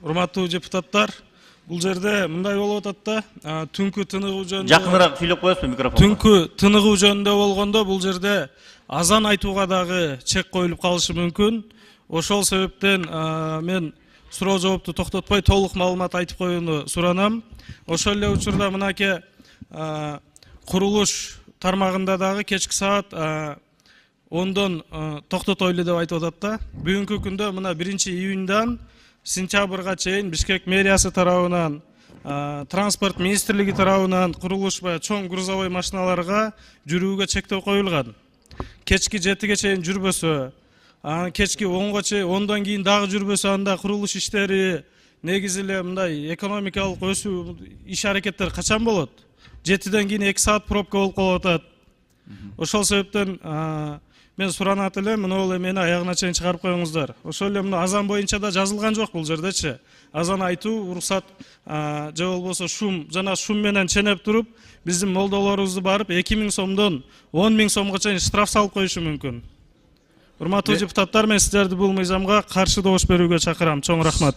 Урматтуу депутаттар, бул жерде мындай болуп атат да, түнкү тыныгуу жөнүндө. Жакыныраак сүйлөп коесузбу микрофонго? Түнкү тыныгуу жөнүндө болгондо бул жерде азан айтууга дагы чек коюлуп калышы мүмкүн. Ошол себептен мен суроо жоопту токтотпой толук маалымат айтып коюуну суранам. Ошол эле учурда мынакей курулуш тармагында дагы кечки саат 10-дон токтотойлу деп айтып атат да. Бүгүнкү күндө мына 1-июньдан сентябрга чейин Бишкек мэриясы тарабынан, транспорт министрлиги тарабынан курулуш чоң грузовой машиналарга жүрүүгө чектөө коюлган. Кечки 7ге чейин жүрбөсө, кечки 10го чейин 10дон кийин дагы жүрбөсө, анда курулуш иштери негизи эле мындай экономикалык өсүү иш аракеттер качан болот? 7ден кийин 2 саат пробка болуп калып атат. Ошол себептен мен суранат элем, мына эмени аягына чейин чыгарып коюңуздар. Ошол эле мына азан боюнча да жазылган жок бул жердечи. Азан айтуу, уруксат же болбосо шум, жана шум менен ченеп туруп, биздин молдолорубузду барып 2000 сомдон 10.000 сомго чейин штраф салып коюшу мүмкүн. Урматтуу депутаттар, мен сиздерди бул мыйзамга каршы добуш берүүгө чакырам. Чоң рахмат.